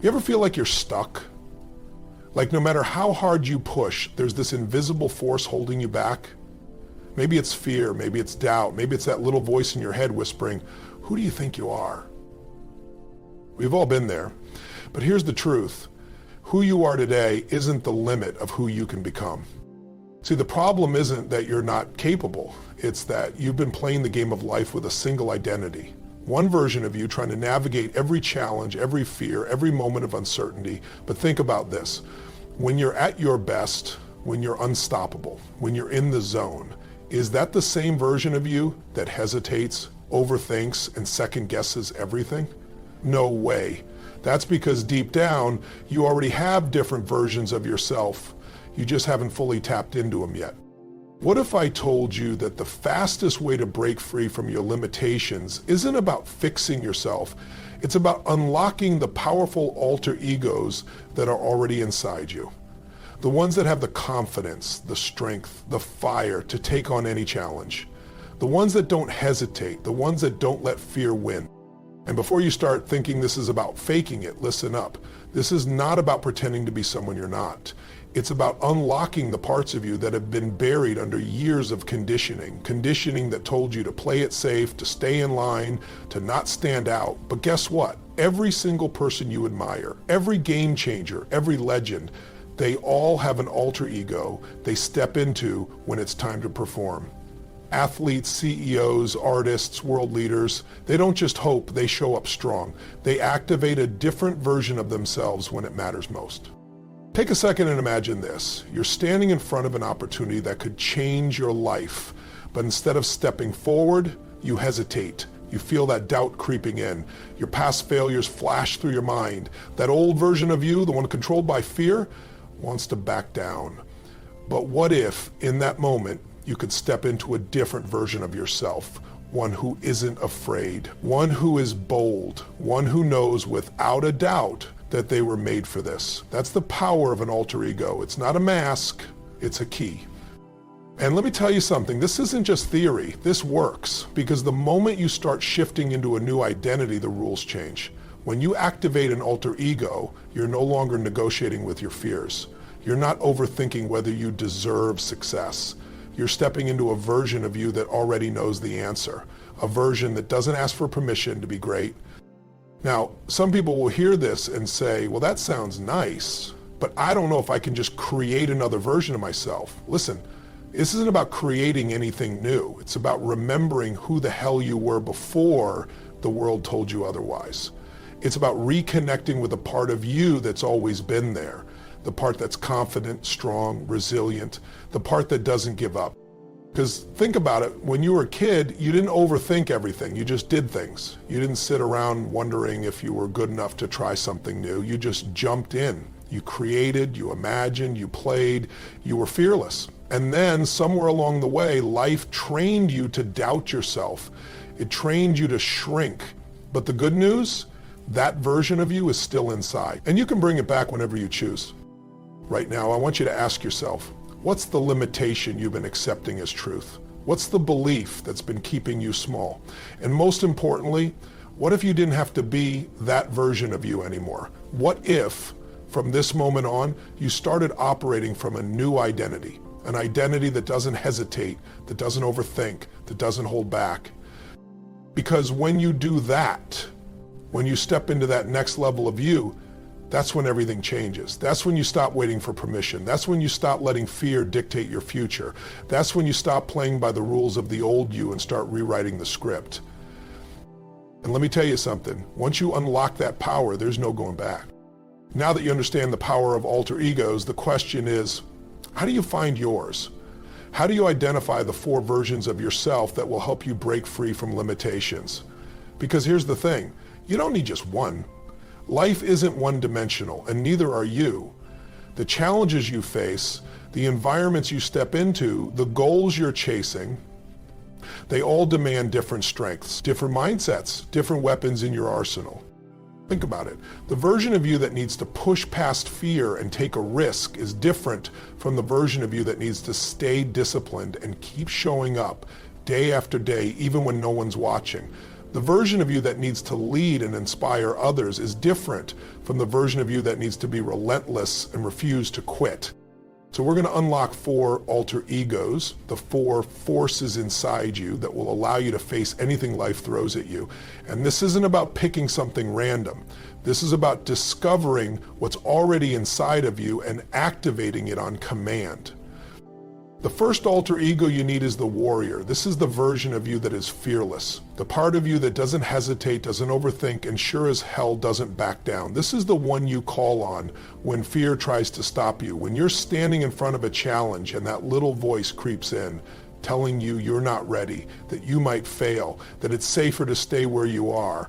You ever feel like you're stuck? Like no matter how hard you push, there's this invisible force holding you back? Maybe it's fear, maybe it's doubt, maybe it's that little voice in your head whispering, who do you think you are? We've all been there. But here's the truth. Who you are today isn't the limit of who you can become. See, the problem isn't that you're not capable. It's that you've been playing the game of life with a single identity. One version of you trying to navigate every challenge, every fear, every moment of uncertainty. But think about this. When you're at your best, when you're unstoppable, when you're in the zone, is that the same version of you that hesitates, overthinks, and second guesses everything? No way. That's because deep down, you already have different versions of yourself. You just haven't fully tapped into them yet. What if I told you that the fastest way to break free from your limitations isn't about fixing yourself, it's about unlocking the powerful alter egos that are already inside you. The ones that have the confidence, the strength, the fire to take on any challenge. The ones that don't hesitate, the ones that don't let fear win. And before you start thinking this is about faking it, listen up. This is not about pretending to be someone you're not. It's about unlocking the parts of you that have been buried under years of conditioning that told you to play it safe, to stay in line, to not stand out. But guess what? Every single person you admire, every game changer, every legend, they all have an alter ego they step into when it's time to perform. Athletes, CEOs, artists, world leaders, they don't just hope, they show up strong. They activate a different version of themselves when it matters most. Take a second and imagine this. You're standing in front of an opportunity that could change your life, but instead of stepping forward, you hesitate. You feel that doubt creeping in. Your past failures flash through your mind. That old version of you, the one controlled by fear, wants to back down. But what if, in that moment, you could step into a different version of yourself, one who isn't afraid, one who is bold, one who knows without a doubt that they were made for this. That's the power of an alter ego. It's not a mask, it's a key. And let me tell you something, this isn't just theory, this works, because the moment you start shifting into a new identity, the rules change. When you activate an alter ego, you're no longer negotiating with your fears. You're not overthinking whether you deserve success. You're stepping into a version of you that already knows the answer, a version that doesn't ask for permission to be great. Now, some people will hear this and say, well, that sounds nice, but I don't know if I can just create another version of myself. Listen, this isn't about creating anything new. It's about remembering who the hell you were before the world told you otherwise. It's about reconnecting with a part of you that's always been there, the part that's confident, strong, resilient, the part that doesn't give up. Because think about it, when you were a kid, you didn't overthink everything, you just did things. You didn't sit around wondering if you were good enough to try something new, you just jumped in. You created, you imagined, you played, you were fearless. And then somewhere along the way, life trained you to doubt yourself. It trained you to shrink. But the good news, that version of you is still inside. And you can bring it back whenever you choose. Right now, I want you to ask yourself, what's the limitation you've been accepting as truth? What's the belief that's been keeping you small? And most importantly, what if you didn't have to be that version of you anymore? What if, from this moment on, you started operating from a new identity, an identity that doesn't hesitate, that doesn't overthink, that doesn't hold back? Because when you do that, when you step into that next level of you, that's when everything changes. That's when you stop waiting for permission. That's when you stop letting fear dictate your future. That's when you stop playing by the rules of the old you and start rewriting the script. And let me tell you something, once you unlock that power, there's no going back. Now that you understand the power of alter egos, the question is, how do you find yours? How do you identify the 4 versions of yourself that will help you break free from limitations? Because here's the thing, you don't need just one. Life isn't one-dimensional, and neither are you. The challenges you face, the environments you step into, the goals you're chasing, they all demand different strengths, different mindsets, different weapons in your arsenal. Think about it. The version of you that needs to push past fear and take a risk is different from the version of you that needs to stay disciplined and keep showing up day after day, even when no one's watching. The version of you that needs to lead and inspire others is different from the version of you that needs to be relentless and refuse to quit. So we're going to unlock 4 alter egos, the 4 forces inside you that will allow you to face anything life throws at you. And this isn't about picking something random. This is about discovering what's already inside of you and activating it on command. The first alter ego you need is the warrior. This is the version of you that is fearless. The part of you that doesn't hesitate, doesn't overthink, and sure as hell doesn't back down. This is the one you call on when fear tries to stop you. When you're standing in front of a challenge and that little voice creeps in, telling you you're not ready, that you might fail, that it's safer to stay where you are.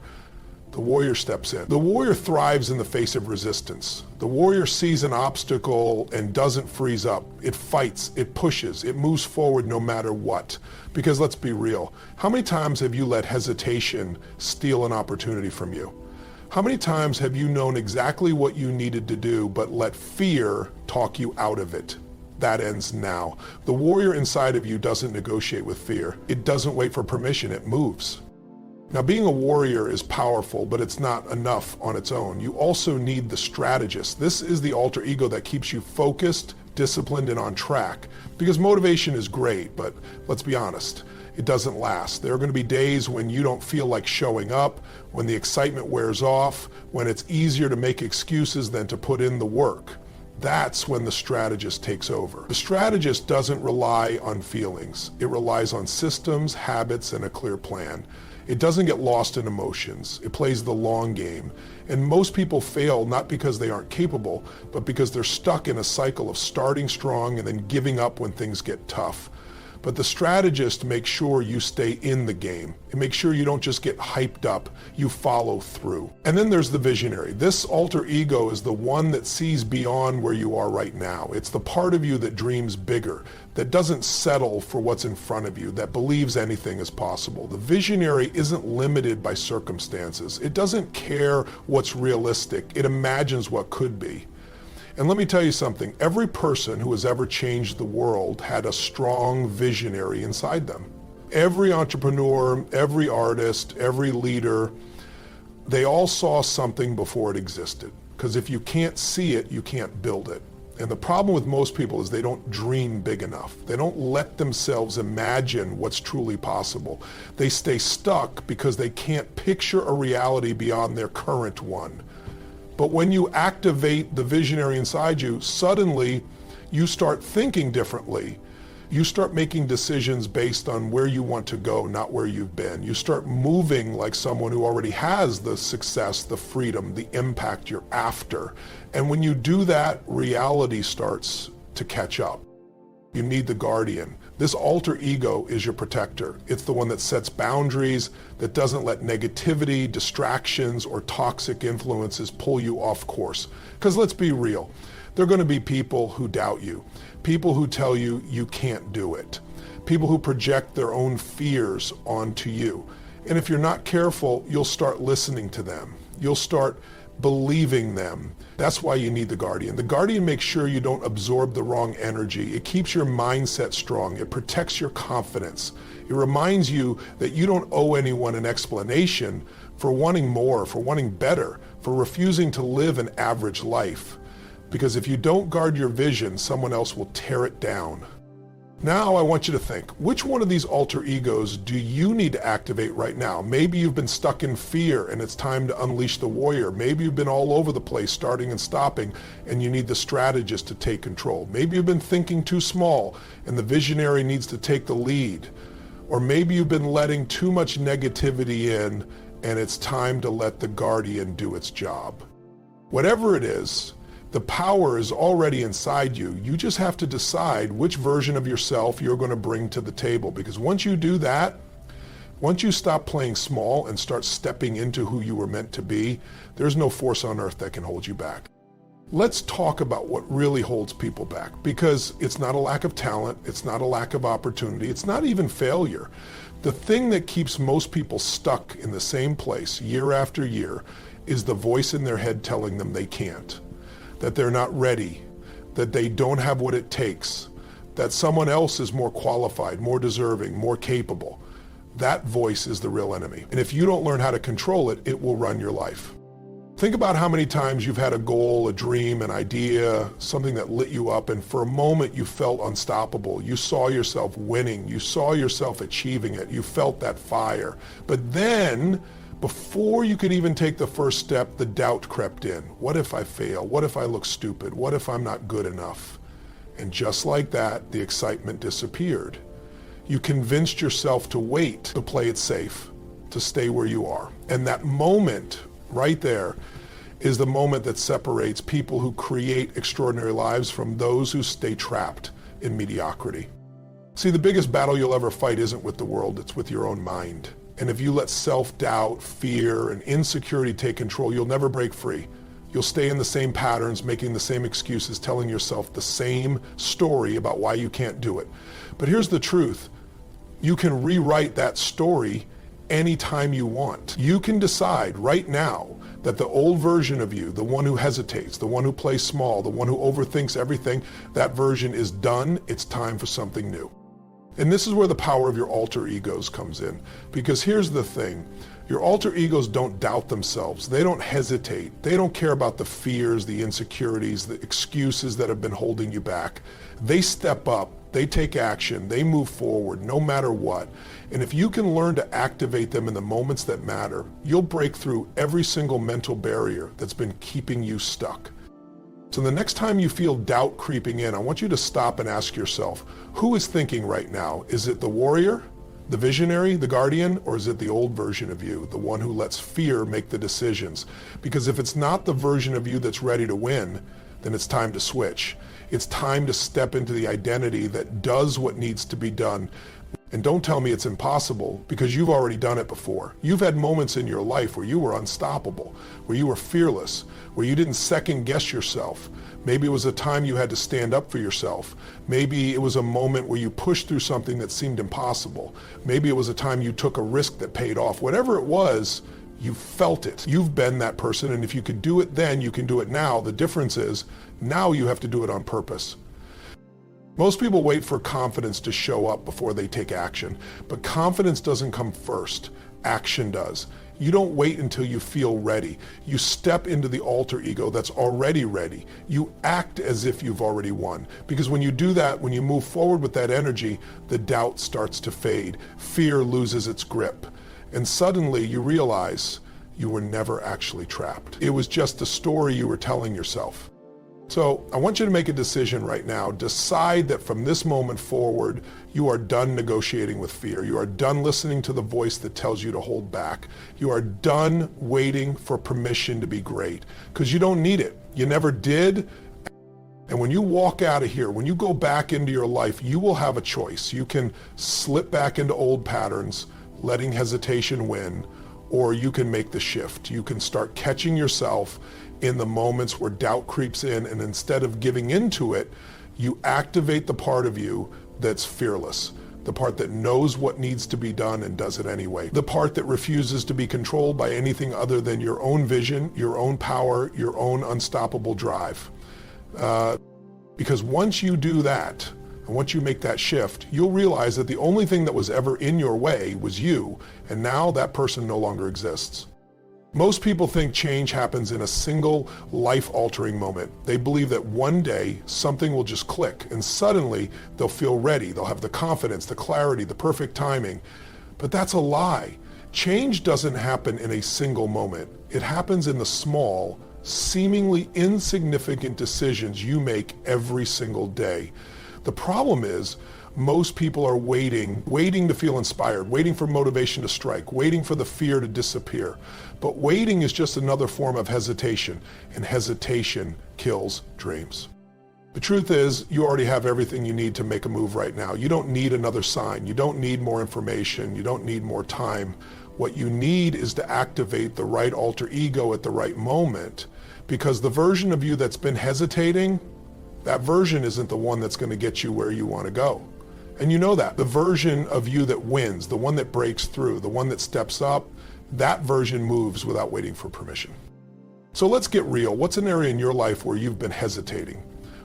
The warrior steps in. The warrior thrives in the face of resistance. The warrior sees an obstacle and doesn't freeze up. It fights, it pushes, it moves forward no matter what. Because let's be real, how many times have you let hesitation steal an opportunity from you? How many times have you known exactly what you needed to do but let fear talk you out of it? That ends now. The warrior inside of you doesn't negotiate with fear. It doesn't wait for permission, it moves. Now, being a warrior is powerful, but it's not enough on its own. You also need the strategist. This is the alter ego that keeps you focused, disciplined, and on track. Because motivation is great, but let's be honest, it doesn't last. There are going to be days when you don't feel like showing up, when the excitement wears off, when it's easier to make excuses than to put in the work. That's when the strategist takes over. The strategist doesn't rely on feelings. It relies on systems, habits, and a clear plan. It doesn't get lost in emotions. It plays the long game. And most people fail not because they aren't capable, but because they're stuck in a cycle of starting strong and then giving up when things get tough. But the strategist makes sure you stay in the game. It makes sure you don't just get hyped up, you follow through. And then there's the visionary. This alter ego is the one that sees beyond where you are right now. It's the part of you that dreams bigger, that doesn't settle for what's in front of you, that believes anything is possible. The visionary isn't limited by circumstances. It doesn't care what's realistic. It imagines what could be. And let me tell you something, every person who has ever changed the world had a strong visionary inside them. Every entrepreneur, every artist, every leader, they all saw something before it existed. Because if you can't see it, you can't build it. And the problem with most people is they don't dream big enough. They don't let themselves imagine what's truly possible. They stay stuck because they can't picture a reality beyond their current one. But when you activate the visionary inside you, suddenly you start thinking differently. You start making decisions based on where you want to go, not where you've been. You start moving like someone who already has the success, the freedom, the impact you're after. And when you do that, reality starts to catch up. You need the guardian. This alter ego is your protector. It's the one that sets boundaries, that doesn't let negativity, distractions, or toxic influences pull you off course. Because let's be real, there are going to be people who doubt you, people who tell you you can't do it, people who project their own fears onto you. And if you're not careful, you'll start listening to them. You'll start believing them. That's why you need the guardian. The guardian makes sure you don't absorb the wrong energy. It keeps your mindset strong. It protects your confidence. It reminds you that you don't owe anyone an explanation for wanting more, for wanting better, for refusing to live an average life. Because if you don't guard your vision, someone else will tear it down. Now I want you to think, which one of these alter egos do you need to activate right now? Maybe you've been stuck in fear and it's time to unleash the warrior. Maybe you've been all over the place, starting and stopping, and you need the strategist to take control. Maybe you've been thinking too small and the visionary needs to take the lead. Or maybe you've been letting too much negativity in and it's time to let the guardian do its job. Whatever it is, the power is already inside you. You just have to decide which version of yourself you're going to bring to the table. Because once you do that, once you stop playing small and start stepping into who you were meant to be, there's no force on earth that can hold you back. Let's talk about what really holds people back, because it's not a lack of talent, it's not a lack of opportunity, it's not even failure. The thing that keeps most people stuck in the same place year after year is the voice in their head telling them they can't, that they're not ready, that they don't have what it takes, that someone else is more qualified, more deserving, more capable. That voice is the real enemy. And if you don't learn how to control it, it will run your life. Think about how many times you've had a goal, a dream, an idea, something that lit you up, and for a moment you felt unstoppable. You saw yourself winning. You saw yourself achieving it. You felt that fire. But then, before you could even take the first step, the doubt crept in. What if I fail? What if I look stupid? What if I'm not good enough? And just like that, the excitement disappeared. You convinced yourself to wait, to play it safe, to stay where you are. And that moment right there is the moment that separates people who create extraordinary lives from those who stay trapped in mediocrity. See, the biggest battle you'll ever fight isn't with the world, it's with your own mind. And if you let self-doubt, fear, and insecurity take control, you'll never break free. You'll stay in the same patterns, making the same excuses, telling yourself the same story about why you can't do it. But here's the truth. You can rewrite that story anytime you want. You can decide right now that the old version of you, the one who hesitates, the one who plays small, the one who overthinks everything, that version is done. It's time for something new. And this is where the power of your alter egos comes in. Because here's the thing. Your alter egos don't doubt themselves. They don't hesitate. They don't care about the fears, the insecurities, the excuses that have been holding you back. They step up. They take action. They move forward no matter what. And if you can learn to activate them in the moments that matter, you'll break through every single mental barrier that's been keeping you stuck. So the next time you feel doubt creeping in, I want you to stop and ask yourself, who is thinking right now? Is it the warrior, the visionary, the guardian, or is it the old version of you, the one who lets fear make the decisions? Because if it's not the version of you that's ready to win, then it's time to switch. It's time to step into the identity that does what needs to be done. And don't tell me it's impossible, because you've already done it before. You've had moments in your life where you were unstoppable, where you were fearless, where you didn't second guess yourself. Maybe it was a time you had to stand up for yourself. Maybe it was a moment where you pushed through something that seemed impossible. Maybe it was a time you took a risk that paid off. Whatever it was, you felt it. You've been that person, and if you could do it then, you can do it now. The difference is, now you have to do it on purpose. Most people wait for confidence to show up before they take action, but confidence doesn't come first. Action does. You don't wait until you feel ready. You step into the alter ego that's already ready. You act as if you've already won. Because when you do that, when you move forward with that energy, the doubt starts to fade. Fear loses its grip. And suddenly you realize you were never actually trapped. It was just a story you were telling yourself. So I want you to make a decision right now. Decide that from this moment forward, you are done negotiating with fear. You are done listening to the voice that tells you to hold back. You are done waiting for permission to be great, because you don't need it. You never did. And when you walk out of here, when you go back into your life, you will have a choice. You can slip back into old patterns, letting hesitation win, or you can make the shift. You can start catching yourself in the moments where doubt creeps in, and instead of giving into it, you activate the part of you that's fearless, the part that knows what needs to be done and does it anyway, the part that refuses to be controlled by anything other than your own vision, your own power, your own unstoppable drive. Because once you do that, and once you make that shift, you'll realize that the only thing that was ever in your way was you, and now that person no longer exists. Most people think change happens in a single life-altering moment. They believe that one day something will just click, and suddenly they'll feel ready. They'll have the confidence, the clarity, the perfect timing. But that's a lie. Change doesn't happen in a single moment. It happens in the small, seemingly insignificant decisions you make every single day. The problem is, most people are waiting to feel inspired, waiting for motivation to strike, waiting for the fear to disappear. But waiting is just another form of hesitation, and hesitation kills dreams. The truth is, you already have everything you need to make a move right now. You don't need another sign. You don't need more information. You don't need more time. What you need is to activate the right alter ego at the right moment, because the version of you that's been hesitating, that version isn't the one that's going to get you where you want to go. And you know that. The version of you that wins, the one that breaks through, the one that steps up, that version moves without waiting for permission. So let's get real. What's an area in your life where you've been hesitating,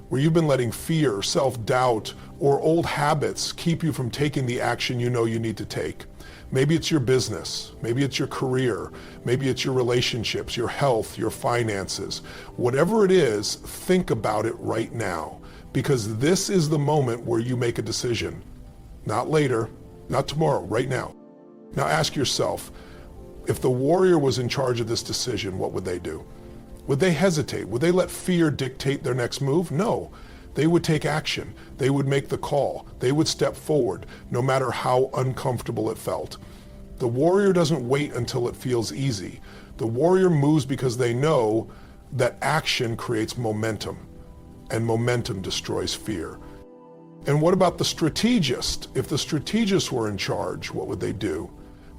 where you've been letting fear, self-doubt, or old habits keep you from taking the action you know you need to take? Maybe it's your business, maybe it's your career, maybe it's your relationships, your health, your finances. Whatever it is, think about it right now, because this is the moment where you make a decision. Not later, not tomorrow, right now. Now ask yourself, if the warrior was in charge of this decision, what would they do? Would they hesitate? Would they let fear dictate their next move? No. They would take action. They would make the call. They would step forward, no matter how uncomfortable it felt. The warrior doesn't wait until it feels easy. The warrior moves because they know that action creates momentum, and momentum destroys fear. And what about the strategist? If the strategist were in charge, what would they do?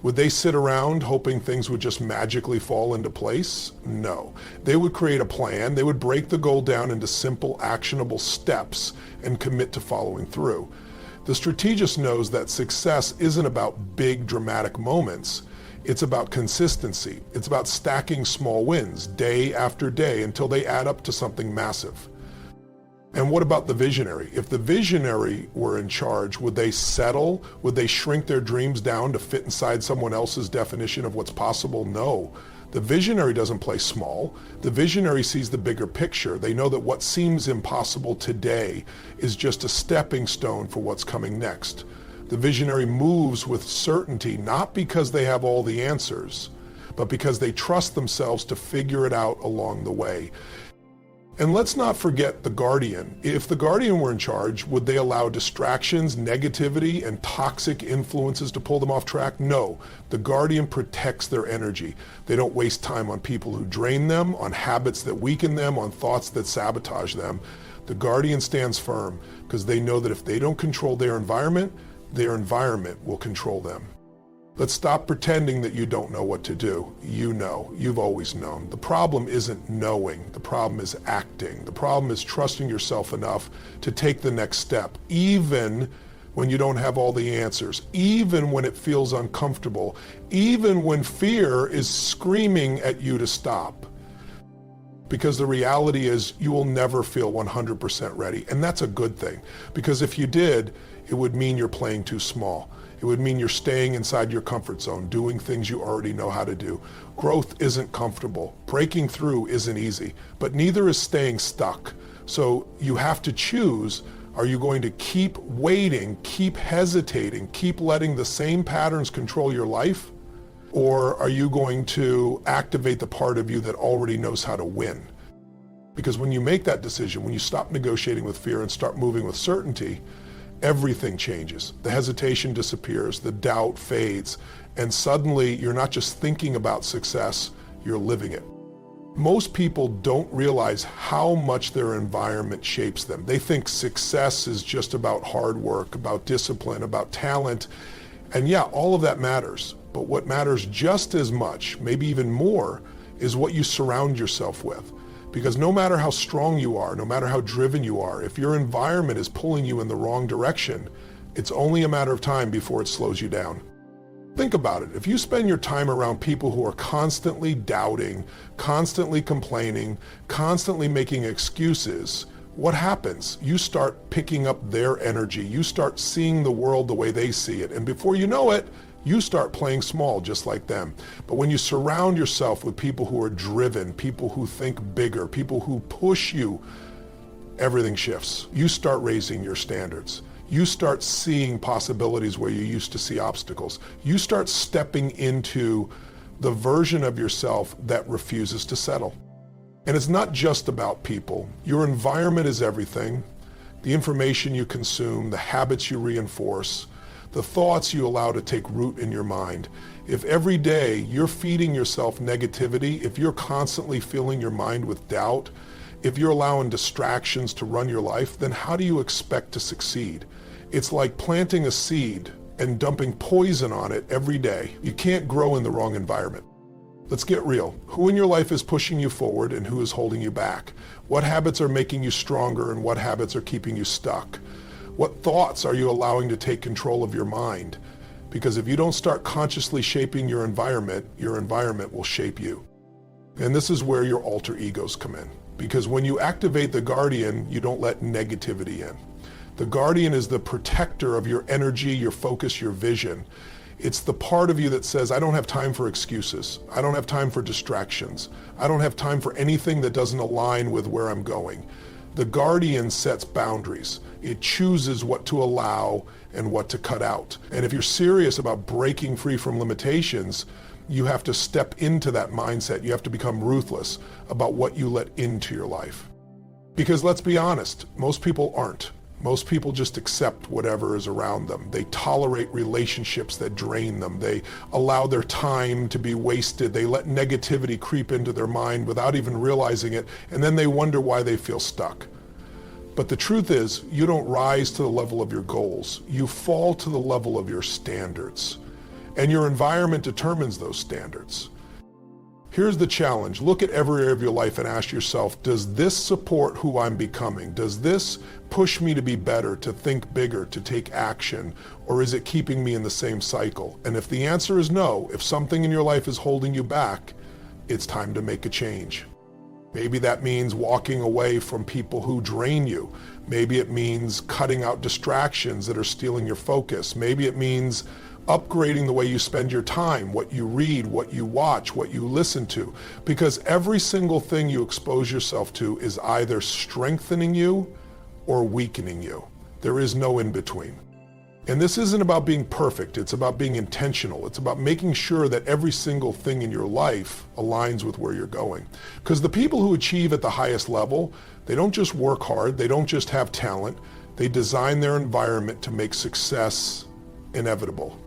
Would they sit around hoping things would just magically fall into place? No. They would create a plan. They would break the goal down into simple, actionable steps and commit to following through. The strategist knows that success isn't about big, dramatic moments. It's about consistency. It's about stacking small wins day after day until they add up to something massive. And what about the visionary? If the visionary were in charge, would they settle? Would they shrink their dreams down to fit inside someone else's definition of what's possible? No. The visionary doesn't play small. The visionary sees the bigger picture. They know that what seems impossible today is just a stepping stone for what's coming next. The visionary moves with certainty, not because they have all the answers, but because they trust themselves to figure it out along the way. And let's not forget the guardian. If the guardian were in charge, would they allow distractions, negativity, and toxic influences to pull them off track? No. The guardian protects their energy. They don't waste time on people who drain them, on habits that weaken them, on thoughts that sabotage them. The guardian stands firm because they know that if they don't control their environment will control them. Let's stop pretending that you don't know what to do. You know. You've always known. The problem isn't knowing. The problem is acting. The problem is trusting yourself enough to take the next step, even when you don't have all the answers, even when it feels uncomfortable, even when fear is screaming at you to stop. Because the reality is you will never feel 100% ready. And that's a good thing. Because if you did, it would mean you're playing too small. It would mean you're staying inside your comfort zone, doing things you already know how to do. Growth isn't comfortable. Breaking through isn't easy, but neither is staying stuck. So you have to choose, are you going to keep waiting, keep hesitating, keep letting the same patterns control your life? Or are you going to activate the part of you that already knows how to win? Because when you make that decision, when you stop negotiating with fear and start moving with certainty, everything changes. The hesitation disappears, the doubt fades, and suddenly you're not just thinking about success, you're living it. Most people don't realize how much their environment shapes them. They think success is just about hard work, about discipline, about talent, and yeah, all of that matters. But what matters just as much, maybe even more, is what you surround yourself with. Because no matter how strong you are, no matter how driven you are, if your environment is pulling you in the wrong direction, it's only a matter of time before it slows you down. Think about it. If you spend your time around people who are constantly doubting, constantly complaining, constantly making excuses, what happens? You start picking up their energy. You start seeing the world the way they see it. And before you know it, you start playing small just like them. But when you surround yourself with people who are driven, people who think bigger, people who push you, everything shifts. You start raising your standards. You start seeing possibilities where you used to see obstacles. You start stepping into the version of yourself that refuses to settle. And it's not just about people. Your environment is everything. The information you consume, the habits you reinforce, the thoughts you allow to take root in your mind. If every day you're feeding yourself negativity, if you're constantly filling your mind with doubt, if you're allowing distractions to run your life, then how do you expect to succeed? It's like planting a seed and dumping poison on it every day. You can't grow in the wrong environment. Let's get real. Who in your life is pushing you forward and who is holding you back? What habits are making you stronger and what habits are keeping you stuck? What thoughts are you allowing to take control of your mind? Because if you don't start consciously shaping your environment will shape you. And this is where your alter egos come in. Because when you activate the guardian, you don't let negativity in. The guardian is the protector of your energy, your focus, your vision. It's the part of you that says, I don't have time for excuses. I don't have time for distractions. I don't have time for anything that doesn't align with where I'm going. The guardian sets boundaries. It chooses what to allow and what to cut out. And if you're serious about breaking free from limitations, you have to step into that mindset. You have to become ruthless about what you let into your life. Because let's be honest, most people aren't. Most people just accept whatever is around them. They tolerate relationships that drain them. They allow their time to be wasted. They let negativity creep into their mind without even realizing it, and then they wonder why they feel stuck. But the truth is, you don't rise to the level of your goals. You fall to the level of your standards. And your environment determines those standards. Here's the challenge. Look at every area of your life and ask yourself, does this support who I'm becoming? Does this push me to be better, to think bigger, to take action? Or is it keeping me in the same cycle? And if the answer is no, if something in your life is holding you back, it's time to make a change. Maybe that means walking away from people who drain you. Maybe it means cutting out distractions that are stealing your focus. Maybe it means upgrading the way you spend your time, what you read, what you watch, what you listen to. Because every single thing you expose yourself to is either strengthening you or weakening you. There is no in between. And this isn't about being perfect, it's about being intentional. It's about making sure that every single thing in your life aligns with where you're going. Because the people who achieve at the highest level, they don't just work hard, they don't just have talent, they design their environment to make success inevitable.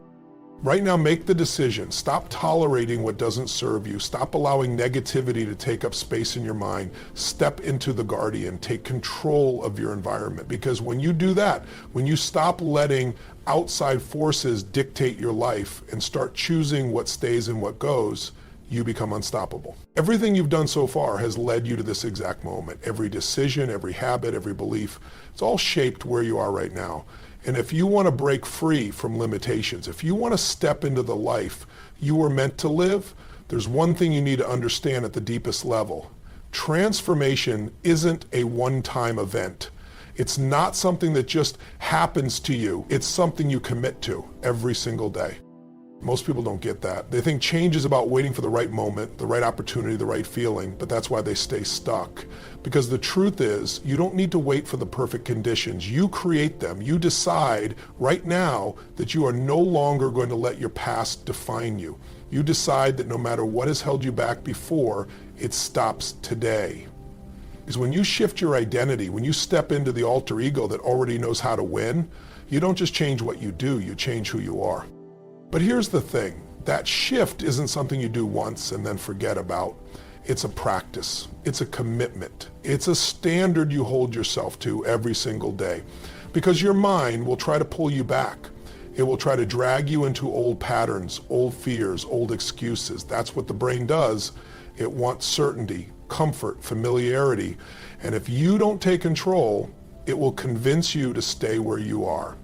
Right now, make the decision. Stop tolerating what doesn't serve you. Stop allowing negativity to take up space in your mind. Step into the guardian. Take control of your environment. Because when you do that, when you stop letting outside forces dictate your life and start choosing what stays and what goes, you become unstoppable. Everything you've done so far has led you to this exact moment. Every decision, every habit, every belief, it's all shaped where you are right now. And if you want to break free from limitations, if you want to step into the life you were meant to live, there's one thing you need to understand at the deepest level. Transformation isn't a one-time event. It's not something that just happens to you. It's something you commit to every single day. Most people don't get that. They think change is about waiting for the right moment, the right opportunity, the right feeling, but that's why they stay stuck. Because the truth is, you don't need to wait for the perfect conditions. You create them. You decide right now that you are no longer going to let your past define you. You decide that no matter what has held you back before, it stops today. Because when you shift your identity, when you step into the alter ego that already knows how to win, you don't just change what you do, you change who you are. But here's the thing, that shift isn't something you do once and then forget about. It's a practice, it's a commitment, it's a standard you hold yourself to every single day. Because your mind will try to pull you back. It will try to drag you into old patterns, old fears, old excuses. That's what the brain does. It wants certainty, comfort, familiarity. And if you don't take control, it will convince you to stay where you are.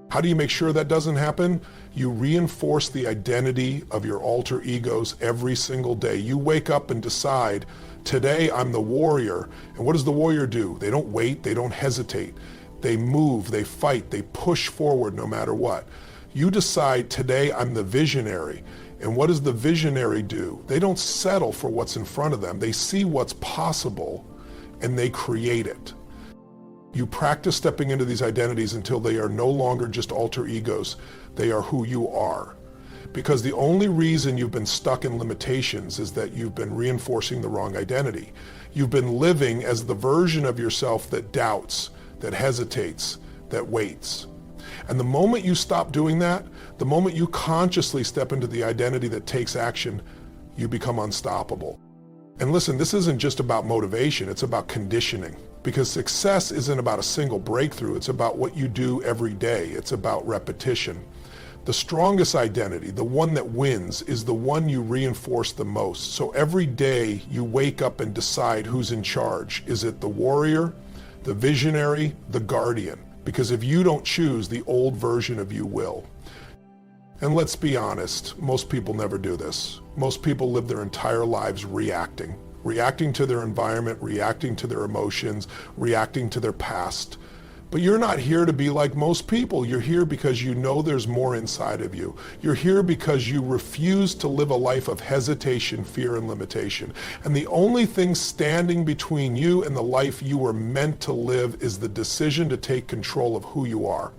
How do you make sure that doesn't happen? You reinforce the identity of your alter egos every single day. You wake up and decide, today I'm the warrior. And what does the warrior do? They don't wait, they don't hesitate. They move, they fight, they push forward no matter what. You decide, today I'm the visionary. And what does the visionary do? They don't settle for what's in front of them. They see what's possible and they create it. You practice stepping into these identities until they are no longer just alter egos. They are who you are. Because the only reason you've been stuck in limitations is that you've been reinforcing the wrong identity. You've been living as the version of yourself that doubts, that hesitates, that waits. And the moment you stop doing that, the moment you consciously step into the identity that takes action, you become unstoppable. And listen, this isn't just about motivation, it's about conditioning. Because success isn't about a single breakthrough, it's about what you do every day. It's about repetition. The strongest identity, the one that wins, is the one you reinforce the most. So every day you wake up and decide who's in charge. Is it the warrior, the visionary, the guardian? Because if you don't choose, the old version of you will. And let's be honest, most people never do this. Most people live their entire lives reacting to their environment, reacting to their emotions, reacting to their past. But you're not here to be like most people. You're here because you know there's more inside of you. You're here because you refuse to live a life of hesitation, fear, and limitation. And the only thing standing between you and the life you were meant to live is the decision to take control of who you are.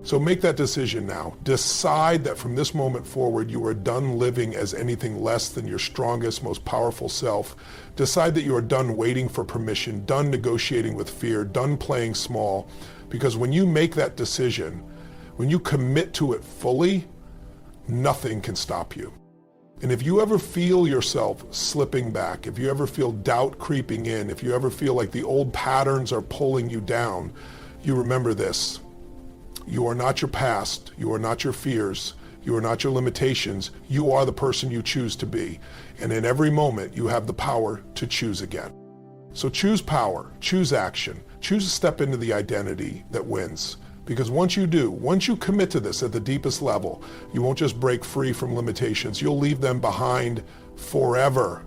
So make that decision now. Decide that from this moment forward, you are done living as anything less than your strongest, most powerful self. Decide that you are done waiting for permission, done negotiating with fear, done playing small. Because when you make that decision, when you commit to it fully, nothing can stop you. And if you ever feel yourself slipping back, if you ever feel doubt creeping in, if you ever feel like the old patterns are pulling you down, you remember this. You are not your past. You are not your fears. You are not your limitations. You are the person you choose to be. And in every moment, you have the power to choose again. So choose power, choose action, choose to step into the identity that wins. Because once you do, once you commit to this at the deepest level, you won't just break free from limitations. You'll leave them behind forever.